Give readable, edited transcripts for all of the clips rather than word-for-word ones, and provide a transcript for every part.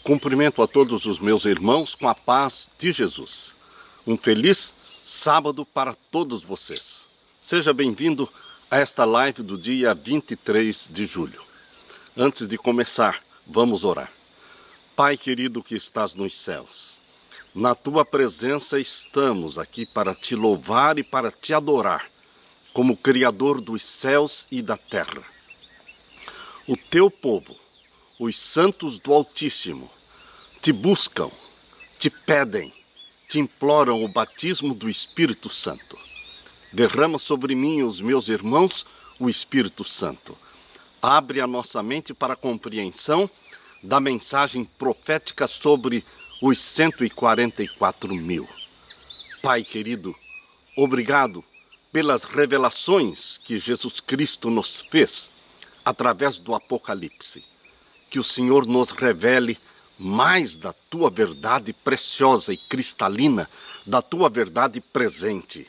Cumprimento a todos os meus irmãos com a paz de Jesus. Um feliz sábado para todos vocês. Seja bem-vindo a esta live do dia 23 de julho. Antes de começar, vamos orar. Pai querido que estás nos céus, na tua presença estamos aqui para te louvar e para te adorar, como Criador dos céus e da terra. O teu povo, os santos do Altíssimo, te buscam, te pedem, te imploram o batismo do Espírito Santo. Derrama sobre mim e os meus irmãos o Espírito Santo. Abre a nossa mente para a compreensão da mensagem profética sobre os 144 mil. Pai querido, obrigado pelas revelações que Jesus Cristo nos fez através do Apocalipse. Que o Senhor nos revele mais da tua verdade preciosa e cristalina, da tua verdade presente.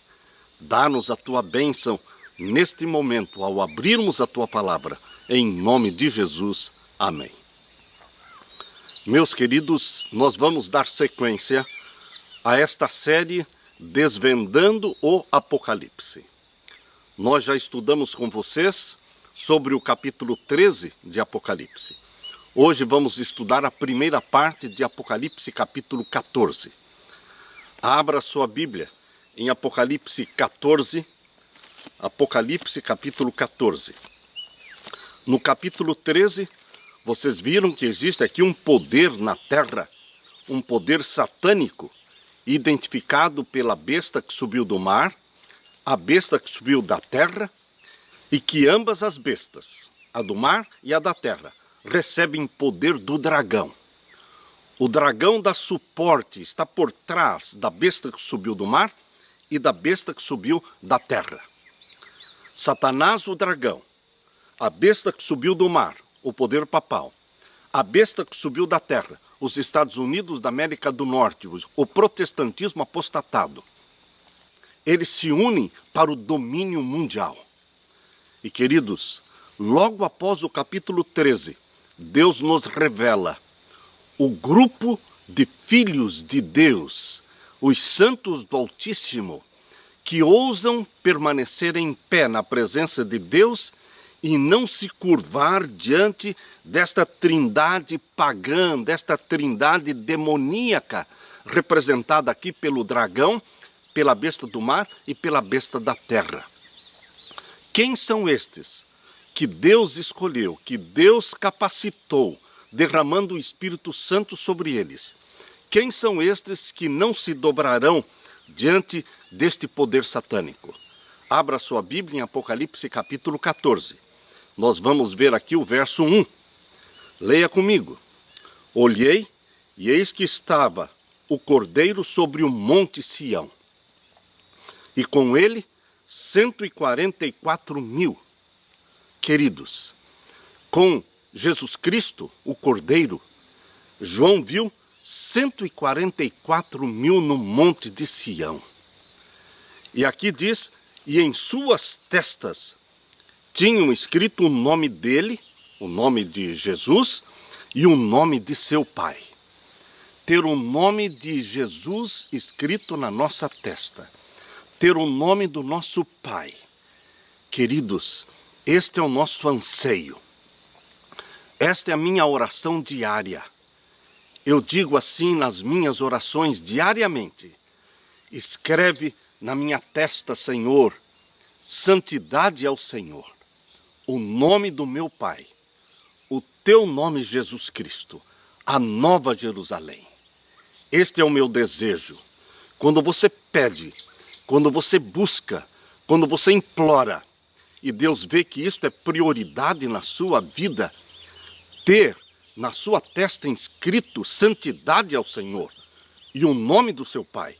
Dá-nos a tua bênção neste momento, ao abrirmos a tua palavra, em nome de Jesus. Amém. Meus queridos, nós vamos dar sequência a esta série Desvendando o Apocalipse. Nós já estudamos com vocês sobre o capítulo 13 de Apocalipse. Hoje vamos estudar a primeira parte de Apocalipse, capítulo 14. Abra sua Bíblia em Apocalipse 14, Apocalipse, capítulo 14. No capítulo 13, vocês viram que existe aqui um poder na terra, um poder satânico, identificado pela besta que subiu do mar, a besta que subiu da terra, e que ambas as bestas, a do mar e a da terra, recebem poder do dragão. O dragão dá suporte, está por trás da besta que subiu do mar e da besta que subiu da terra. Satanás, o dragão, a besta que subiu do mar, o poder papal, a besta que subiu da terra, os Estados Unidos da América do Norte, o protestantismo apostatado. Eles se unem para o domínio mundial. E queridos, logo após o capítulo 13, Deus nos revela o grupo de filhos de Deus, os santos do Altíssimo, que ousam permanecer em pé na presença de Deus e não se curvar diante desta trindade pagã, desta trindade demoníaca, representada aqui pelo dragão, pela besta do mar e pela besta da terra. Quem são estes que Deus escolheu, que Deus capacitou, derramando o Espírito Santo sobre eles? Quem são estes que não se dobrarão diante deste poder satânico? Abra sua Bíblia em Apocalipse capítulo 14. Nós vamos ver aqui o verso 1. Leia comigo. Olhei, e eis que estava o Cordeiro sobre o monte Sião, e com ele 144 mil. Queridos, com Jesus Cristo, o Cordeiro, João viu 144 mil no monte de Sião. E aqui diz, e em suas testas tinham escrito o nome dele, o nome de Jesus, e o nome de seu Pai. Ter o nome de Jesus escrito na nossa testa, ter o nome do nosso Pai. Queridos, este é o nosso anseio. Esta é a minha oração diária. Eu digo assim nas minhas orações diariamente. Escreve na minha testa, Senhor, santidade ao Senhor, o nome do meu Pai, o teu nome Jesus Cristo, a Nova Jerusalém. Este é o meu desejo. Quando você pede, quando você busca, quando você implora, e Deus vê que isto é prioridade na sua vida, ter na sua testa inscrito santidade ao Senhor, e o nome do seu Pai,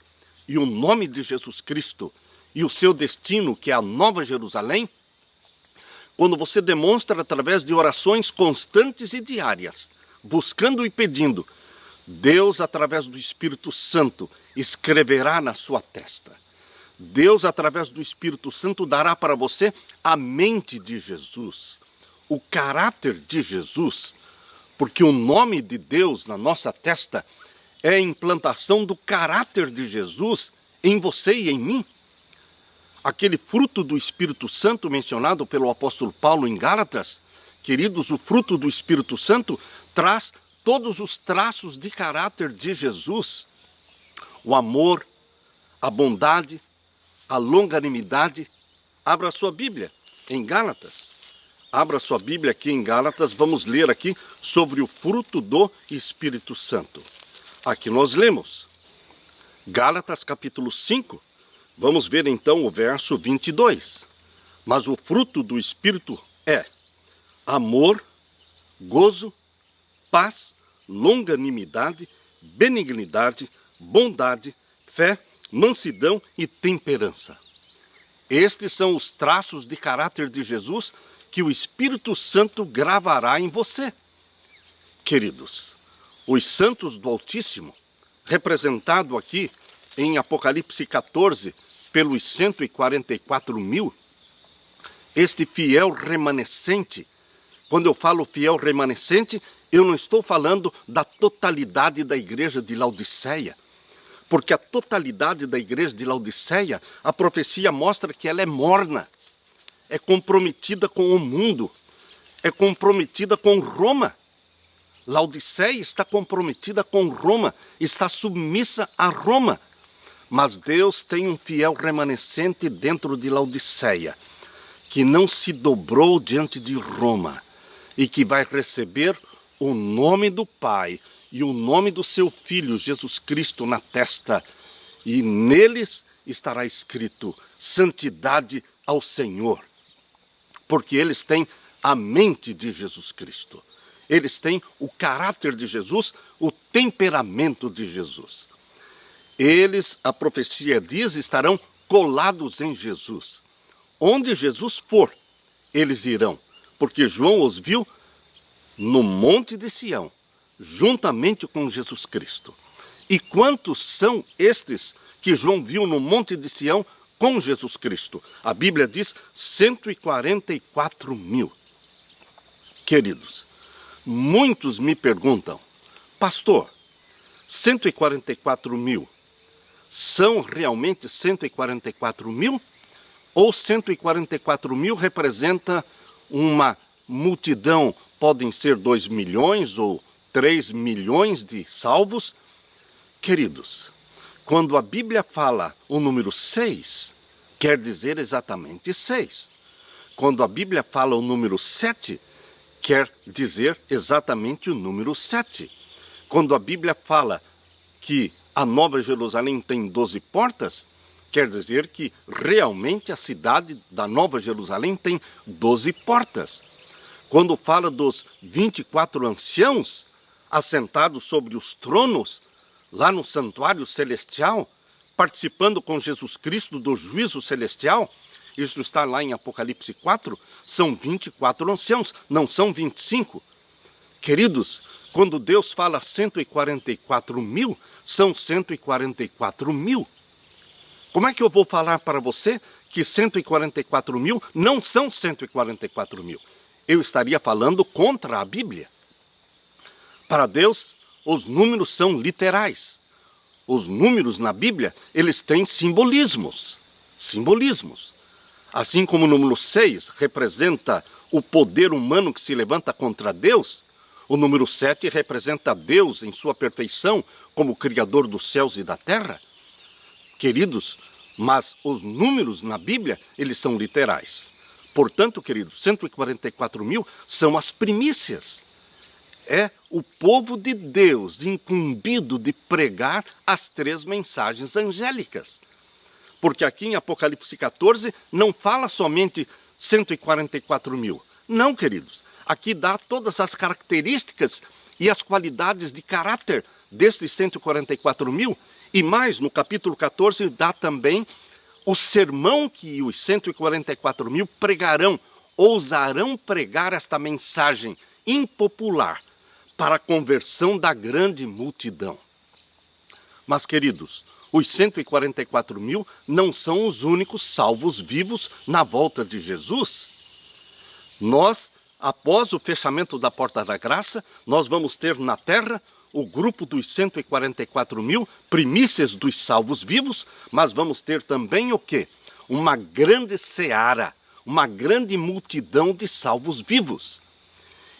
e o nome de Jesus Cristo, e o seu destino, que é a Nova Jerusalém, quando você demonstra através de orações constantes e diárias, buscando e pedindo, Deus, através do Espírito Santo, escreverá na sua testa. Deus, através do Espírito Santo, dará para você a mente de Jesus, o caráter de Jesus, porque o nome de Deus na nossa testa é a implantação do caráter de Jesus em você e em mim. Aquele fruto do Espírito Santo mencionado pelo apóstolo Paulo em Gálatas, queridos, o fruto do Espírito Santo traz todos os traços de caráter de Jesus. O amor, a bondade, a longanimidade. Abra a sua Bíblia em Gálatas. Abra a sua Bíblia aqui em Gálatas, vamos ler aqui sobre o fruto do Espírito Santo. Aqui nós lemos Gálatas capítulo 5, vamos ver então o verso 22. Mas o fruto do Espírito é amor, gozo, paz, longanimidade, benignidade, bondade, fé, mansidão e temperança. Estes são os traços de caráter de Jesus que o Espírito Santo gravará em você. Queridos, os santos do Altíssimo, representado aqui em Apocalipse 14 pelos 144.000, este fiel remanescente, quando eu falo fiel remanescente, eu não estou falando da totalidade da igreja de Laodiceia, porque a totalidade da igreja de Laodiceia, a profecia mostra que ela é morna, é comprometida com o mundo, é comprometida com Roma. Laodiceia está comprometida com Roma, está submissa a Roma. Mas Deus tem um fiel remanescente dentro de Laodiceia, que não se dobrou diante de Roma e que vai receber o nome do Pai e o nome do seu Filho, Jesus Cristo, na testa. E neles estará escrito santidade ao Senhor. Porque eles têm a mente de Jesus Cristo. Eles têm o caráter de Jesus, o temperamento de Jesus. Eles, a profecia diz, estarão colados em Jesus. Onde Jesus for, eles irão. Porque João os viu no Monte de Sião, juntamente com Jesus Cristo. E quantos são estes que João viu no Monte de Sião com Jesus Cristo? A Bíblia diz 144.000. Queridos, muitos me perguntam, pastor, 144.000 são realmente 144.000? Ou 144.000 representa uma multidão, podem ser 2 milhões ou 3 milhões de salvos? Queridos, quando a Bíblia fala o número 6, quer dizer exatamente 6. Quando a Bíblia fala o número 7, quer dizer exatamente o número 7. Quando a Bíblia fala que a Nova Jerusalém tem 12 portas, quer dizer que realmente a cidade da Nova Jerusalém tem 12 portas. Quando fala dos 24 anciãos assentados sobre os tronos, lá no santuário celestial, participando com Jesus Cristo do juízo celestial, isso está lá em Apocalipse 4, são 24 anciãos, não são 25. Queridos, quando Deus fala 144.000, são 144.000. Como é que eu vou falar para você que 144.000 não são 144.000? Eu estaria falando contra a Bíblia. Para Deus, os números são literais. Os números na Bíblia, eles têm simbolismos. Simbolismos. Assim como o número 6 representa o poder humano que se levanta contra Deus, o número 7 representa Deus em sua perfeição como Criador dos céus e da terra. Queridos, mas os números na Bíblia, eles são literais. Portanto, queridos, 144.000 são as primícias. É o povo de Deus incumbido de pregar as 3 mensagens angélicas. Porque aqui em Apocalipse 14 não fala somente 144.000. Não, queridos. Aqui dá todas as características e as qualidades de caráter destes 144.000. E mais, no capítulo 14 dá também o sermão que os 144.000 pregarão, ousarão pregar esta mensagem impopular para a conversão da grande multidão. Mas, queridos, os 144.000 não são os únicos salvos vivos na volta de Jesus. Nós após o fechamento da Porta da Graça, nós vamos ter na terra o grupo dos 144 mil, primícias dos salvos vivos, mas vamos ter também o quê? Uma grande seara, uma grande multidão de salvos vivos.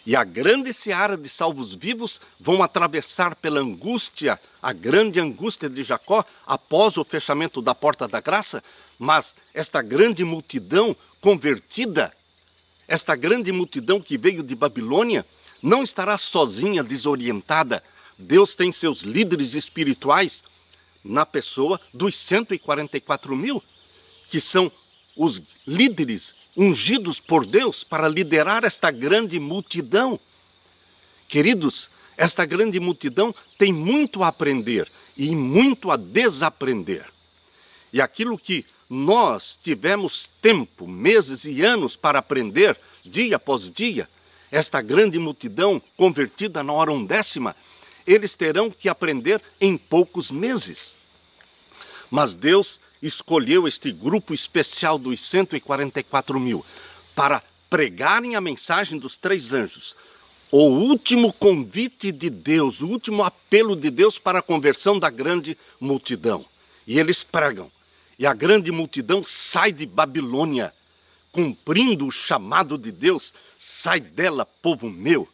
E a grande seara de salvos vivos vão atravessar pela angústia, a grande angústia de Jacó, após o fechamento da Porta da Graça, mas esta grande multidão convertida, esta grande multidão que veio de Babilônia, não estará sozinha, desorientada. Deus tem seus líderes espirituais na pessoa dos 144 mil, que são os líderes ungidos por Deus para liderar esta grande multidão. Queridos, esta grande multidão tem muito a aprender e muito a desaprender. E aquilo que nós tivemos tempo, meses e anos para aprender, dia após dia, esta grande multidão convertida na hora undécima, eles terão que aprender em poucos meses. Mas Deus escolheu este grupo especial dos 144 mil para pregarem a mensagem dos 3 anjos. O último convite de Deus, o último apelo de Deus para a conversão da grande multidão. E eles pregam. E a grande multidão sai de Babilônia, cumprindo o chamado de Deus, sai dela, povo meu,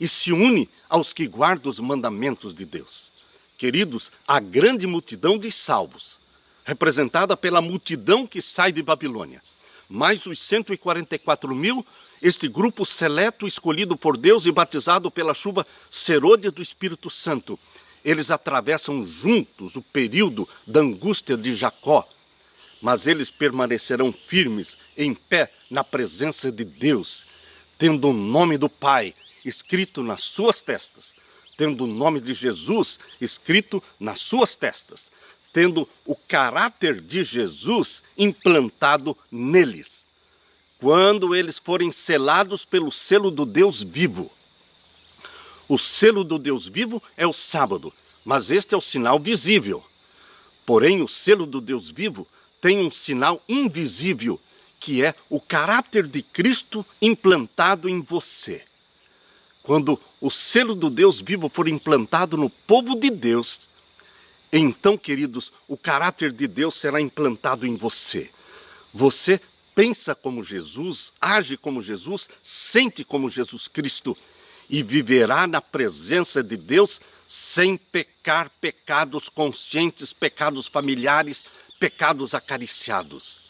e se une aos que guardam os mandamentos de Deus. Queridos, a grande multidão de salvos, representada pela multidão que sai de Babilônia, mais os 144 mil, este grupo seleto, escolhido por Deus e batizado pela chuva serôdia do Espírito Santo, eles atravessam juntos o período da angústia de Jacó, mas eles permanecerão firmes, em pé, na presença de Deus, tendo o nome do Pai escrito nas suas testas, tendo o nome de Jesus escrito nas suas testas, tendo o caráter de Jesus implantado neles. Quando eles forem selados pelo selo do Deus vivo. O selo do Deus vivo é o sábado, mas este é o sinal visível. Porém, o selo do Deus vivo tem um sinal invisível, que é o caráter de Cristo implantado em você. Quando o selo do Deus vivo for implantado no povo de Deus, então, queridos, o caráter de Deus será implantado em você. Você pensa como Jesus, age como Jesus, sente como Jesus Cristo e viverá na presença de Deus sem pecar pecados conscientes, pecados familiares, pecados acariciados.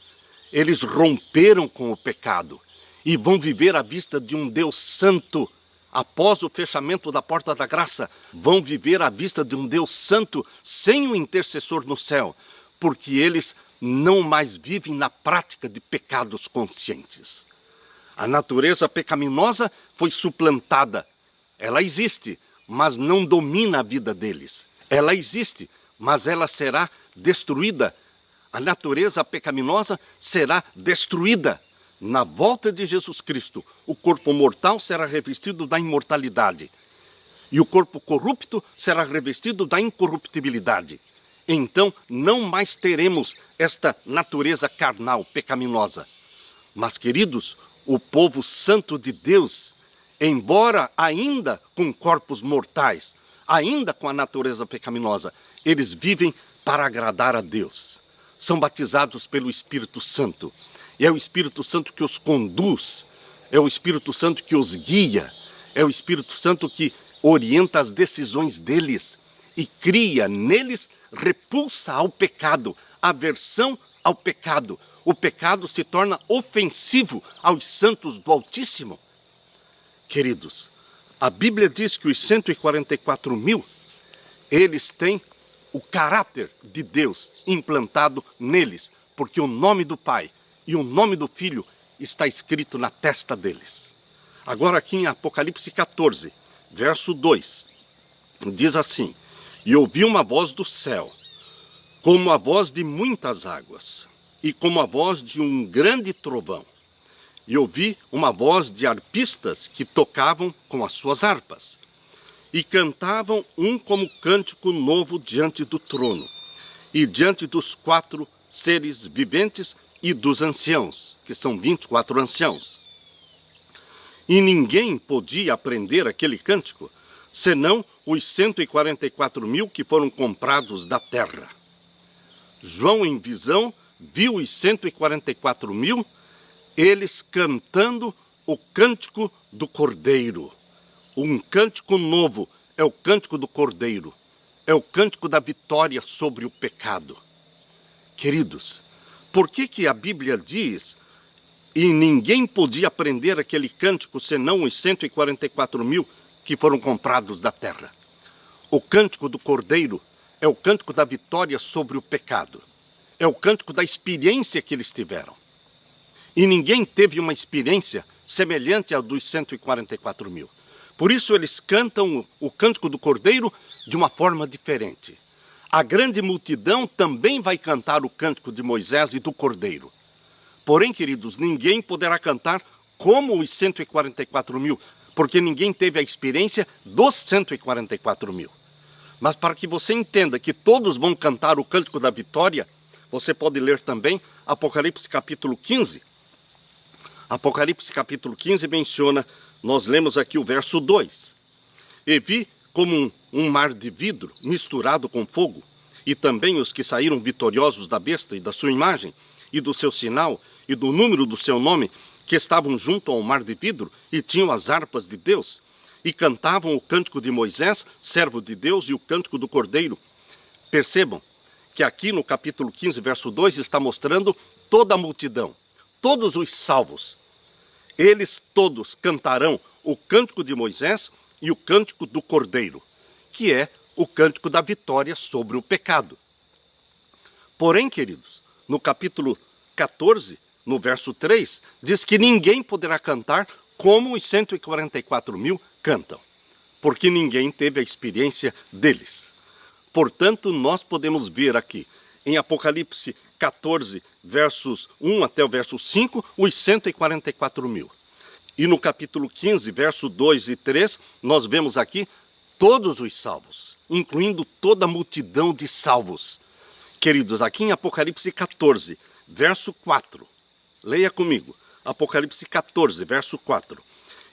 Eles romperam com o pecado e vão viver à vista de um Deus santo. Após o fechamento da Porta da Graça, vão viver à vista de um Deus santo sem um intercessor no céu, porque eles não mais vivem na prática de pecados conscientes. A natureza pecaminosa foi suplantada. Ela existe, mas não domina a vida deles. Ela existe, mas ela será destruída. A natureza pecaminosa será destruída. Na volta de Jesus Cristo, o corpo mortal será revestido da imortalidade e o corpo corrupto será revestido da incorruptibilidade. Então, não mais teremos esta natureza carnal, pecaminosa. Mas, queridos, o povo santo de Deus, embora ainda com corpos mortais, ainda com a natureza pecaminosa, eles vivem para agradar a Deus. São batizados pelo Espírito Santo. E é o Espírito Santo que os conduz, é o Espírito Santo que os guia, é o Espírito Santo que orienta as decisões deles e cria neles repulsa ao pecado, aversão ao pecado. O pecado se torna ofensivo aos santos do Altíssimo. Queridos, a Bíblia diz que os 144 mil, eles têm o caráter de Deus implantado neles, porque o nome do Pai e o nome do Filho está escrito na testa deles. Agora aqui em Apocalipse 14, verso 2, diz assim: E ouvi uma voz do céu, como a voz de muitas águas, e como a voz de um grande trovão. E ouvi uma voz de arpistas que tocavam com as suas harpas, e cantavam um como cântico novo diante do trono, e diante dos 4 seres viventes, e dos anciãos, que são 24 anciãos. e ninguém podia aprender aquele cântico, senão os 144.000 que foram comprados da terra. João, em visão, viu os 144.000, eles cantando o cântico do Cordeiro. Um cântico novo é o cântico do Cordeiro, é o cântico da vitória sobre o pecado. Queridos, por que a Bíblia diz, e ninguém podia aprender aquele cântico senão os 144.000 que foram comprados da terra? O cântico do Cordeiro é o cântico da vitória sobre o pecado. É o cântico da experiência que eles tiveram. E ninguém teve uma experiência semelhante à dos 144.000. Por isso eles cantam o cântico do Cordeiro de uma forma diferente. A grande multidão também vai cantar o cântico de Moisés e do Cordeiro. Porém, queridos, ninguém poderá cantar como os 144.000, porque ninguém teve a experiência dos 144.000. Mas para que você entenda que todos vão cantar o cântico da vitória, você pode ler também Apocalipse capítulo 15. Apocalipse capítulo 15 menciona, nós lemos aqui o verso 2. E vi como um mar de vidro misturado com fogo, e também os que saíram vitoriosos da besta e da sua imagem, e do seu sinal, e do número do seu nome, que estavam junto ao mar de vidro, e tinham as harpas de Deus, e cantavam o cântico de Moisés, servo de Deus, e o cântico do Cordeiro. Percebam que aqui no capítulo 15, verso 2, está mostrando toda a multidão, todos os salvos. Eles todos cantarão o cântico de Moisés e o cântico do Cordeiro, que é o cântico da vitória sobre o pecado. Porém, queridos, no capítulo 14, no verso 3, diz que ninguém poderá cantar como os 144.000 cantam, porque ninguém teve a experiência deles. Portanto, nós podemos ver aqui, em Apocalipse 14, versos 1 até o verso 5, os 144.000. E no capítulo 15, verso 2 e 3, nós vemos aqui todos os salvos, incluindo toda a multidão de salvos. Queridos, aqui em Apocalipse 14, verso 4, leia comigo, Apocalipse 14, verso 4.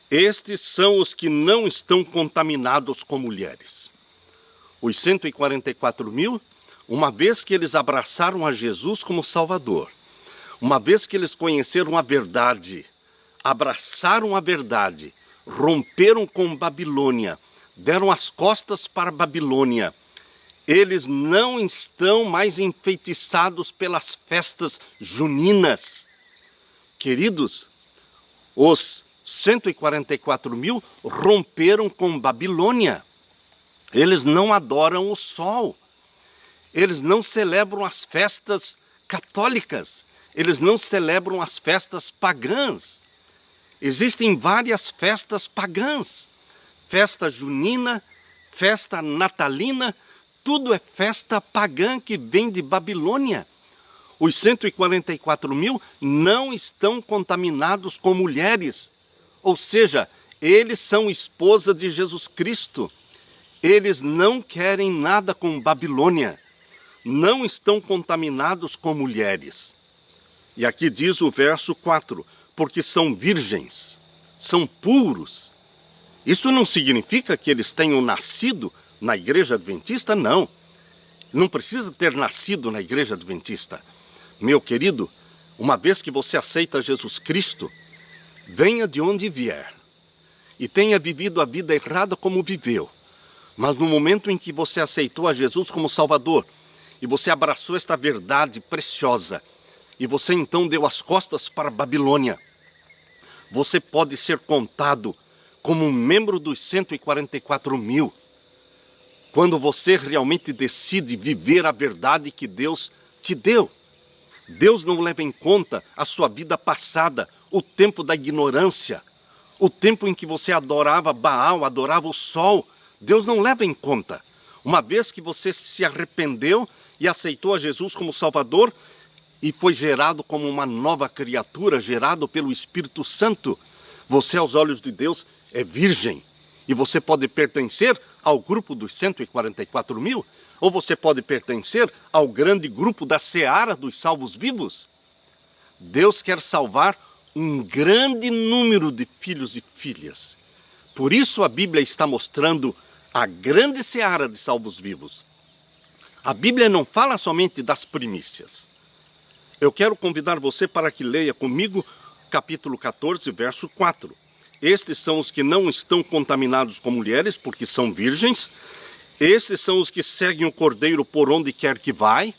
Estes são os que não estão contaminados com mulheres. Os 144.000, uma vez que eles abraçaram a Jesus como Salvador, uma vez que eles conheceram a verdade, abraçaram a verdade, romperam com Babilônia, deram as costas para a Babilônia, eles não estão mais enfeitiçados pelas festas juninas. Queridos, os 144.000 romperam com Babilônia. Eles não adoram o sol. Eles não celebram as festas católicas. Eles não celebram as festas pagãs. Existem várias festas pagãs. Festa junina, festa natalina, tudo é festa pagã que vem de Babilônia. Os 144.000 não estão contaminados com mulheres. Ou seja, eles são esposa de Jesus Cristo. Eles não querem nada com Babilônia. Não estão contaminados com mulheres. E aqui diz o verso 4, porque são virgens, são puros. Isso não significa que eles tenham nascido na igreja adventista, não. Não precisa ter nascido na igreja adventista. Meu querido, uma vez que você aceita Jesus Cristo, venha de onde vier e tenha vivido a vida errada como viveu. Mas no momento em que você aceitou a Jesus como Salvador e você abraçou esta verdade preciosa e você então deu as costas para a Babilônia, você pode ser contado como um membro dos 144.000. Quando você realmente decide viver a verdade que Deus te deu. Deus não leva em conta a sua vida passada, o tempo da ignorância, o tempo em que você adorava Baal, adorava o sol. Deus não leva em conta. Uma vez que você se arrependeu e aceitou a Jesus como Salvador e foi gerado como uma nova criatura, gerado pelo Espírito Santo, você aos olhos de Deus é virgem. E você pode pertencer ao grupo dos 144.000, ou você pode pertencer ao grande grupo da seara dos salvos vivos. Deus quer salvar um grande número de filhos e filhas. Por isso a Bíblia está mostrando a grande seara de salvos vivos. A Bíblia não fala somente das primícias. Eu quero convidar você para que leia comigo capítulo 14, verso 4. Estes são os que não estão contaminados com mulheres, porque são virgens. Estes são os que seguem o Cordeiro por onde quer que vai.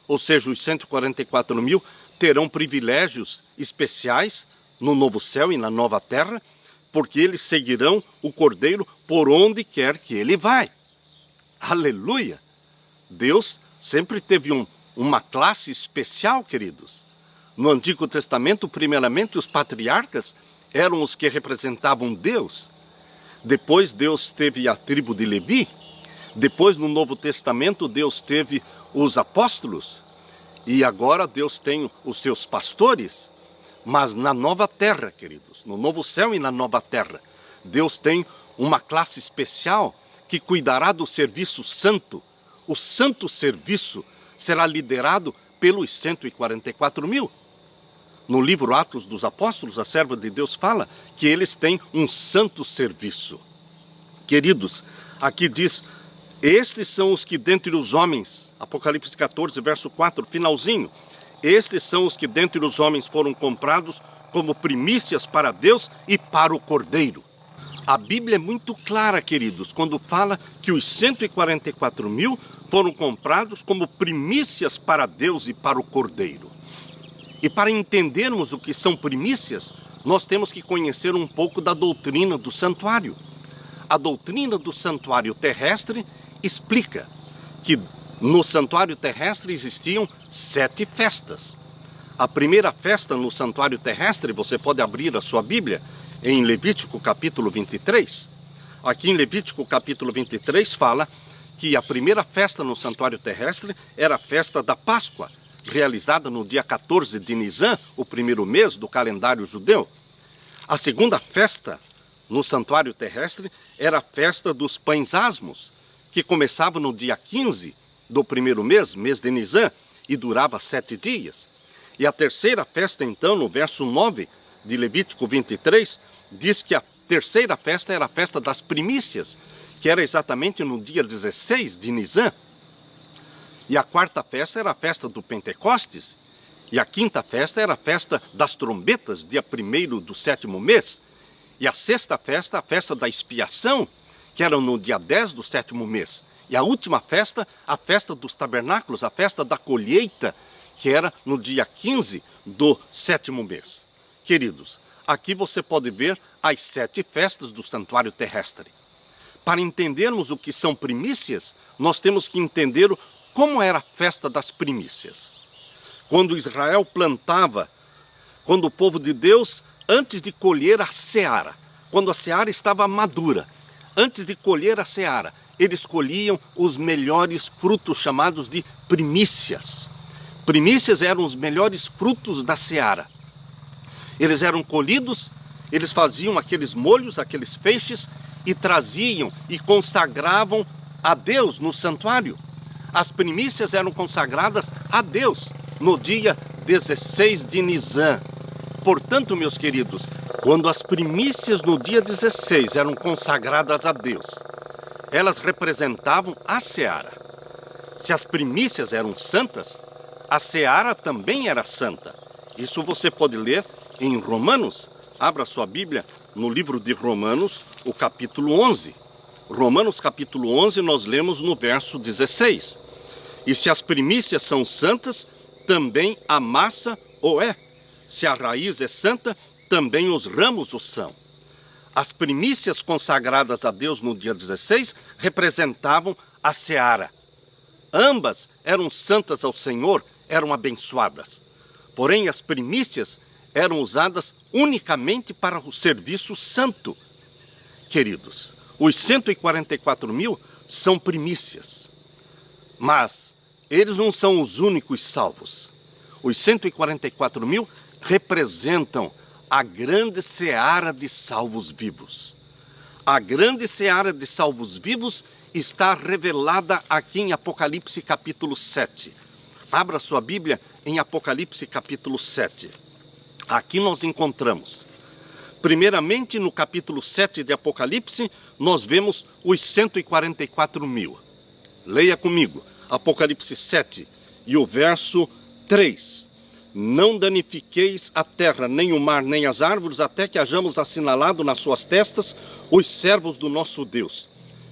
Ou seja, os 144 mil terão privilégios especiais no novo céu e na nova terra, porque eles seguirão o Cordeiro por onde quer que ele vai. Aleluia! Deus sempre teve uma classe especial, queridos. No Antigo Testamento, primeiramente, os patriarcas eram os que representavam Deus. Depois, Deus teve a tribo de Levi. Depois, no Novo Testamento, Deus teve os apóstolos. E agora Deus tem os seus pastores. Mas na nova terra, queridos, no novo céu e na nova terra, Deus tem uma classe especial que cuidará do serviço santo. O santo serviço será liderado pelos 144 mil. No livro Atos dos Apóstolos, a serva de Deus fala que eles têm um santo serviço. Queridos, aqui diz, estes são os que dentre os homens, Apocalipse 14, verso 4, finalzinho, estes são os que dentre os homens foram comprados como primícias para Deus e para o Cordeiro. A Bíblia é muito clara, queridos, quando fala que os 144 mil foram comprados como primícias para Deus e para o Cordeiro. E para entendermos o que são primícias, nós temos que conhecer um pouco da doutrina do santuário. A doutrina do santuário terrestre explica que no santuário terrestre existiam 7 festas. A primeira festa no santuário terrestre, você pode abrir a sua Bíblia, em Levítico capítulo 23. Aqui em Levítico capítulo 23 fala que a primeira festa no santuário terrestre era a festa da Páscoa, realizada no dia 14 de Nisan, o primeiro mês do calendário judeu. A segunda festa no santuário terrestre era a festa dos pães asmos, que começava no dia 15 do primeiro mês, mês de Nisan, e durava 7 dias. E a terceira festa, então, no verso 9 de Levítico 23, diz que a terceira festa era a festa das primícias, que era exatamente no dia 16 de Nisan. E a quarta festa era a festa do Pentecostes. E a quinta festa era a festa das trombetas, dia 1º do 7º mês. E a sexta festa, a festa da expiação, que era no dia 10 do 7º mês. E a última festa, a festa dos tabernáculos, a festa da colheita, que era no dia 15 do 7º mês. Queridos, aqui você pode ver as 7 festas do santuário terrestre. Para entendermos o que são primícias, nós temos que entender como era a festa das primícias. Quando Israel plantava, quando o povo de Deus, antes de colher a seara, quando a seara estava madura, antes de colher a seara, eles colhiam os melhores frutos chamados de primícias. Primícias eram os melhores frutos da seara. Eles eram colhidos, eles faziam aqueles molhos, aqueles feixes, e traziam e consagravam a Deus no santuário. As primícias eram consagradas a Deus no dia 16 de Nisan. Portanto, meus queridos, quando as primícias no dia 16 eram consagradas a Deus, elas representavam a seara. Se as primícias eram santas, a seara também era santa. Isso você pode ler em Romanos. Abra sua Bíblia no livro de Romanos, o capítulo 11. Romanos capítulo 11, nós lemos no verso 16. E se as primícias são santas, também a massa o é. Se a raiz é santa, também os ramos o são. As primícias consagradas a Deus no dia 16 representavam a seara. Ambas eram santas ao Senhor, eram abençoadas. Porém, as primícias eram usadas unicamente para o serviço santo. Queridos, os 144 mil são primícias, mas eles não são os únicos salvos. Os 144 mil representam a grande seara de salvos vivos. A grande seara de salvos vivos está revelada aqui em Apocalipse capítulo 7. Abra sua Bíblia em Apocalipse capítulo 7. Aqui nós encontramos, primeiramente no capítulo 7 de Apocalipse, nós vemos os 144 mil. Leia comigo, Apocalipse 7 e o verso 3. Não danifiqueis a terra, nem o mar, nem as árvores, até que hajamos assinalado nas suas testas os servos do nosso Deus.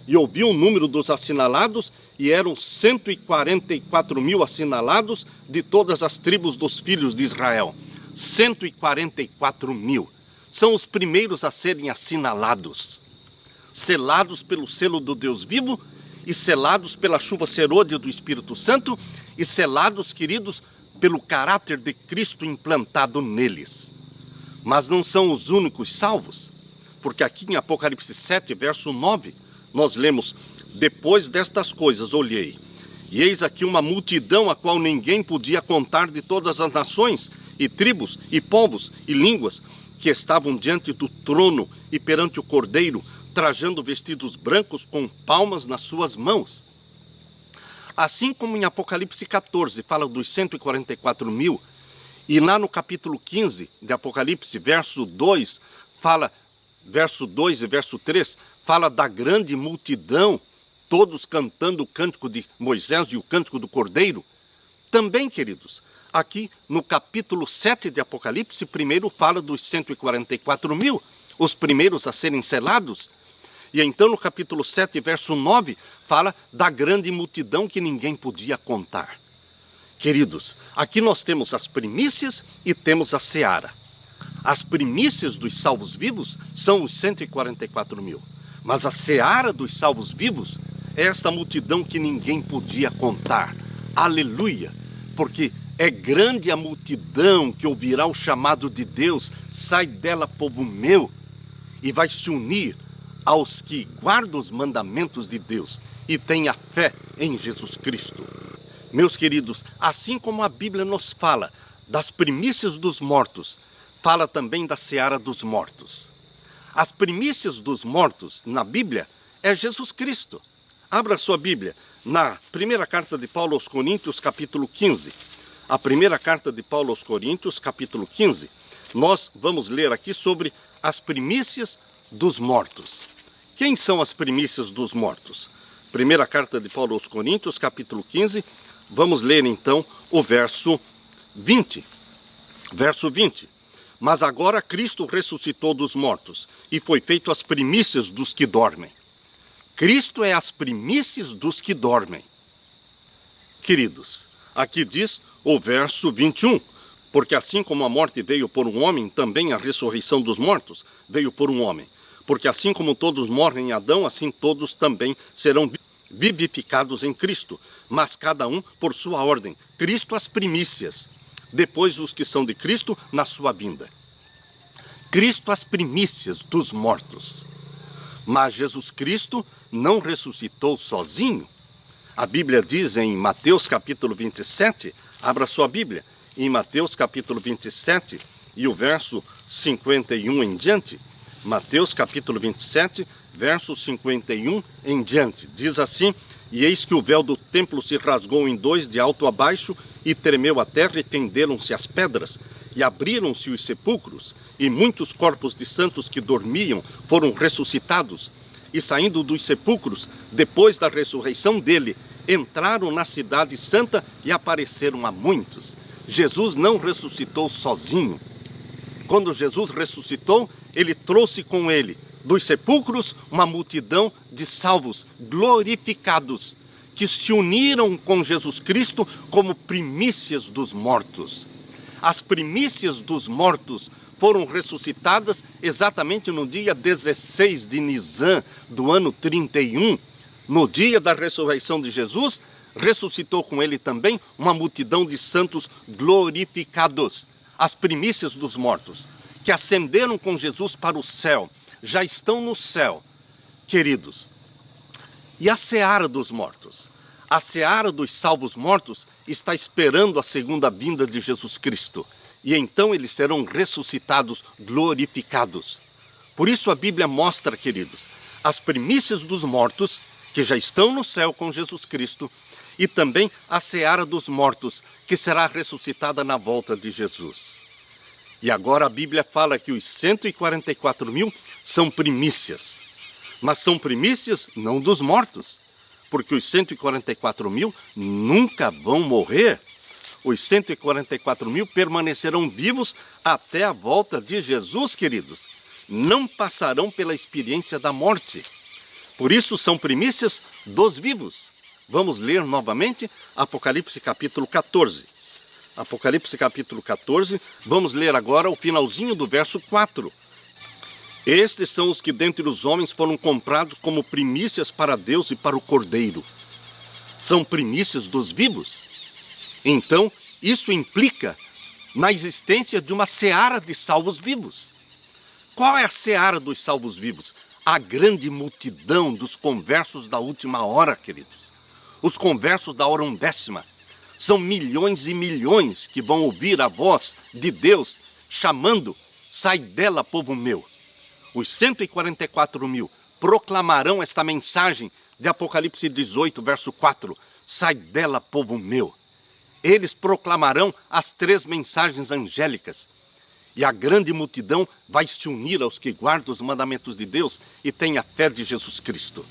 E ouvi o número dos assinalados, e eram 144 mil assinalados de todas as tribos dos filhos de Israel. 144 mil. São os primeiros a serem assinalados. Selados pelo selo do Deus vivo, e selados pela chuva serôdia do Espírito Santo, e selados, queridos, pelo caráter de Cristo implantado neles. Mas não são os únicos salvos, porque aqui em Apocalipse 7, verso 9, nós lemos: depois destas coisas olhei, e eis aqui uma multidão a qual ninguém podia contar, de todas as nações, e tribos, e povos, e línguas, que estavam diante do trono e perante o Cordeiro, trajando vestidos brancos com palmas nas suas mãos. Assim como em Apocalipse 14 fala dos 144 mil, e lá no capítulo 15 de Apocalipse, verso 2 e verso 3, fala da grande multidão, todos cantando o cântico de Moisés e o cântico do Cordeiro. Também, queridos, aqui no capítulo 7 de Apocalipse, primeiro fala dos 144 mil, os primeiros a serem selados. E então no capítulo 7, verso 9, fala da grande multidão que ninguém podia contar. Queridos, aqui nós temos as primícias e temos a seara. As primícias dos salvos vivos são os 144 mil. Mas a seara dos salvos vivos é esta multidão que ninguém podia contar. Aleluia! Porque é grande a multidão que ouvirá o chamado de Deus: sai dela, povo meu, e vai se unir aos que guardam os mandamentos de Deus e têm a fé em Jesus Cristo. Meus queridos, assim como a Bíblia nos fala das primícias dos mortos, fala também da seara dos mortos. As primícias dos mortos na Bíblia é Jesus Cristo. Abra sua Bíblia na primeira carta de Paulo aos Coríntios, capítulo 15. A primeira carta de Paulo aos Coríntios, capítulo 15. Nós vamos ler aqui sobre as primícias dos mortos. Quem são as primícias dos mortos? Primeira carta de Paulo aos Coríntios, capítulo 15. Vamos ler então o verso 20. Verso 20. Mas agora Cristo ressuscitou dos mortos e foi feito as primícias dos que dormem. Cristo é as primícias dos que dormem. Queridos, aqui diz o verso 21. Porque assim como a morte veio por um homem, também a ressurreição dos mortos veio por um homem. Porque assim como todos morrem em Adão, assim todos também serão vivificados em Cristo, mas cada um por sua ordem. Cristo as primícias, depois os que são de Cristo na sua vinda. Cristo as primícias dos mortos. Mas Jesus Cristo não ressuscitou sozinho. A Bíblia diz em Mateus capítulo 27, abra sua Bíblia, em Mateus capítulo 27 e o verso 51 em diante. Mateus capítulo 27, verso 51 em diante, diz assim: e eis que o véu do templo se rasgou em dois de alto a baixo, e tremeu a terra, e fenderam-se as pedras, e abriram-se os sepulcros, e muitos corpos de santos que dormiam foram ressuscitados, e saindo dos sepulcros, depois da ressurreição dele, entraram na cidade santa e apareceram a muitos. Jesus não ressuscitou sozinho. Quando Jesus ressuscitou, ele trouxe com ele dos sepulcros uma multidão de salvos glorificados que se uniram com Jesus Cristo como primícias dos mortos. As primícias dos mortos foram ressuscitadas exatamente no dia 16 de Nisan do ano 31. No dia da ressurreição de Jesus, ressuscitou com ele também uma multidão de santos glorificados. As primícias dos mortos, que ascenderam com Jesus para o céu, já estão no céu, queridos. E a seara dos mortos? A seara dos salvos mortos está esperando a segunda vinda de Jesus Cristo. E então eles serão ressuscitados, glorificados. Por isso a Bíblia mostra, queridos, as primícias dos mortos, que já estão no céu com Jesus Cristo, e também a seara dos mortos, que será ressuscitada na volta de Jesus. E agora a Bíblia fala que os 144 mil são primícias. Mas são primícias não dos mortos, porque os 144 mil nunca vão morrer. Os 144 mil permanecerão vivos até a volta de Jesus, queridos. Não passarão pela experiência da morte. Por isso são primícias dos vivos. Vamos ler novamente Apocalipse capítulo 14. Apocalipse capítulo 14, vamos ler agora o finalzinho do verso 4. Estes são os que dentre os homens foram comprados como primícias para Deus e para o Cordeiro. São primícias dos vivos. Então, isso implica na existência de uma seara de salvos vivos. Qual é a seara dos salvos vivos? A grande multidão dos conversos da última hora, queridos. Os conversos da hora undécima. São milhões e milhões que vão ouvir a voz de Deus chamando: sai dela, povo meu. Os 144 mil proclamarão esta mensagem de Apocalipse 18, verso 4. Sai dela, povo meu. Eles proclamarão as 3 mensagens angélicas. E a grande multidão vai se unir aos que guardam os mandamentos de Deus e têm a fé de Jesus Cristo.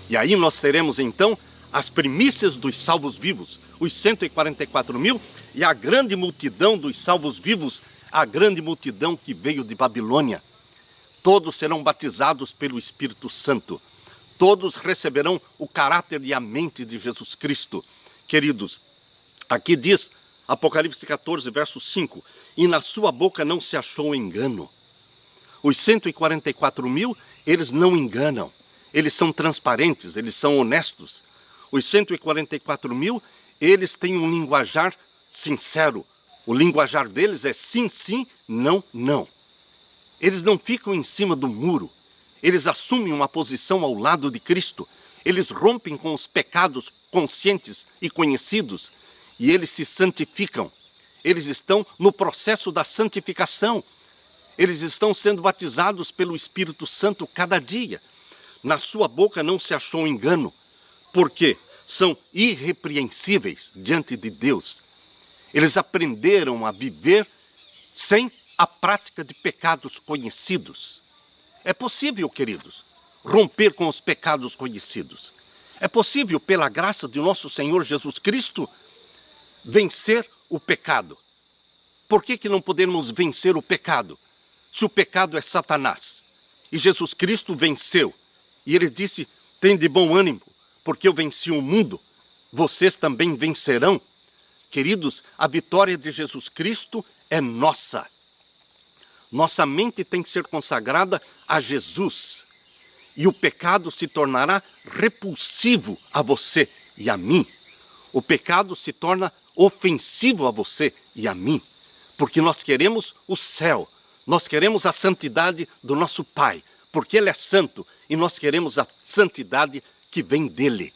E aí nós teremos então as primícias dos salvos vivos, os 144 mil, e a grande multidão dos salvos vivos, a grande multidão que veio de Babilônia. Todos serão batizados pelo Espírito Santo. Todos receberão o caráter e a mente de Jesus Cristo. Queridos, aqui diz, Apocalipse 14, verso 5, e na sua boca não se achou engano. Os 144 mil, eles não enganam. Eles são transparentes, eles são honestos. Os 144 mil, eles têm um linguajar sincero. O linguajar deles é sim, sim, não, não. Eles não ficam em cima do muro. Eles assumem uma posição ao lado de Cristo. Eles rompem com os pecados conscientes e conhecidos. E eles se santificam. Eles estão no processo da santificação. Eles estão sendo batizados pelo Espírito Santo cada dia. Na sua boca não se achou engano. Porque são irrepreensíveis diante de Deus. Eles aprenderam a viver sem a prática de pecados conhecidos. É possível, queridos, romper com os pecados conhecidos. É possível, pela graça de nosso Senhor Jesus Cristo, vencer o pecado. Por que não podemos vencer o pecado? Se o pecado é Satanás. E Jesus Cristo venceu. E ele disse, tem de bom ânimo, porque eu venci o mundo, vocês também vencerão. Queridos, a vitória de Jesus Cristo é nossa. Nossa mente tem que ser consagrada a Jesus. E o pecado se tornará repulsivo a você e a mim. O pecado se torna ofensivo a você e a mim. Porque nós queremos o céu. Nós queremos a santidade do nosso Pai. Porque Ele é santo e nós queremos a santidade que vem dele.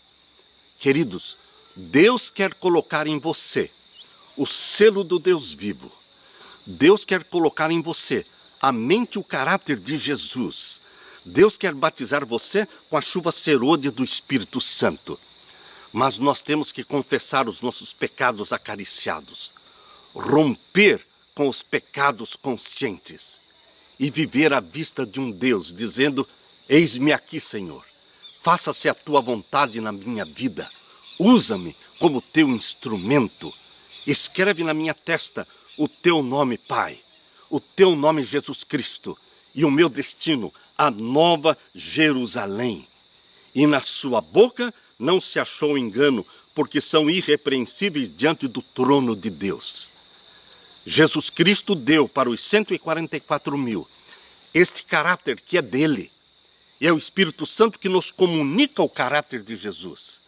Queridos, Deus quer colocar em você o selo do Deus vivo. Deus quer colocar em você a mente e o caráter de Jesus. Deus quer batizar você com a chuva serôdia do Espírito Santo. Mas nós temos que confessar os nossos pecados acariciados, romper com os pecados conscientes e viver à vista de um Deus, dizendo, eis-me aqui, Senhor. Faça-se a tua vontade na minha vida. Usa-me como teu instrumento. Escreve na minha testa o teu nome, Pai. O teu nome, Jesus Cristo. E o meu destino, a nova Jerusalém. E na sua boca não se achou engano, porque são irrepreensíveis diante do trono de Deus. Jesus Cristo deu para os 144 mil este caráter que é dele. E é o Espírito Santo que nos comunica o caráter de Jesus.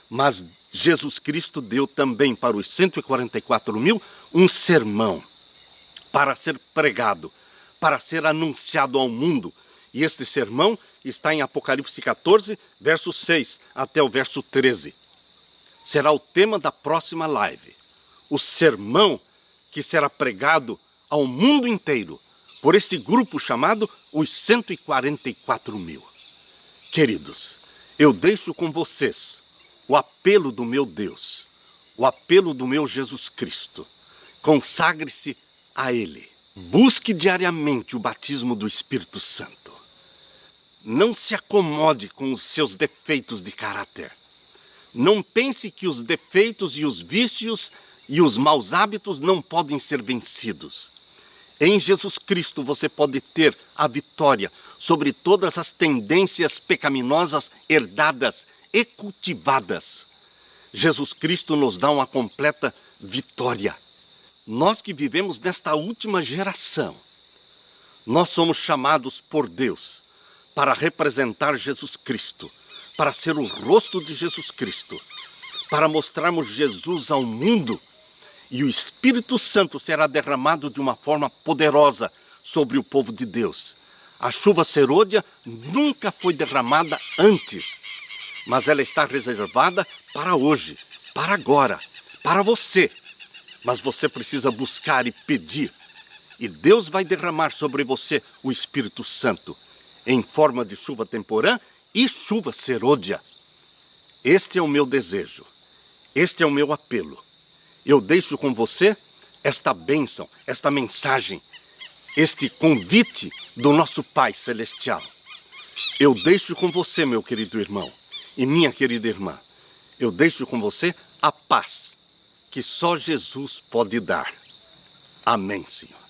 Mas Jesus Cristo deu também para os 144 mil um sermão para ser pregado, para ser anunciado ao mundo. E este sermão está em Apocalipse 14, verso 6 até o verso 13. Será o tema da próxima live. O sermão que será pregado ao mundo inteiro por esse grupo chamado os 144 mil. Queridos, eu deixo com vocês o apelo do meu Deus, o apelo do meu Jesus Cristo. Consagre-se a Ele. Busque diariamente o batismo do Espírito Santo. Não se acomode com os seus defeitos de caráter. Não pense que os defeitos e os vícios e os maus hábitos não podem ser vencidos. Em Jesus Cristo você pode ter a vitória sobre todas as tendências pecaminosas herdadas e cultivadas. Jesus Cristo nos dá uma completa vitória. Nós que vivemos nesta última geração, nós somos chamados por Deus para representar Jesus Cristo, para ser o rosto de Jesus Cristo, para mostrarmos Jesus ao mundo, e o Espírito Santo será derramado de uma forma poderosa sobre o povo de Deus. A chuva serôdia nunca foi derramada antes, mas ela está reservada para hoje, para agora, para você. Mas você precisa buscar e pedir, e Deus vai derramar sobre você o Espírito Santo, em forma de chuva temporã e chuva serôdia. Este é o meu desejo, este é o meu apelo. Eu deixo com você esta bênção, esta mensagem, este convite do nosso Pai Celestial. Eu deixo com você, meu querido irmão e minha querida irmã, eu deixo com você a paz que só Jesus pode dar. Amém, Senhor.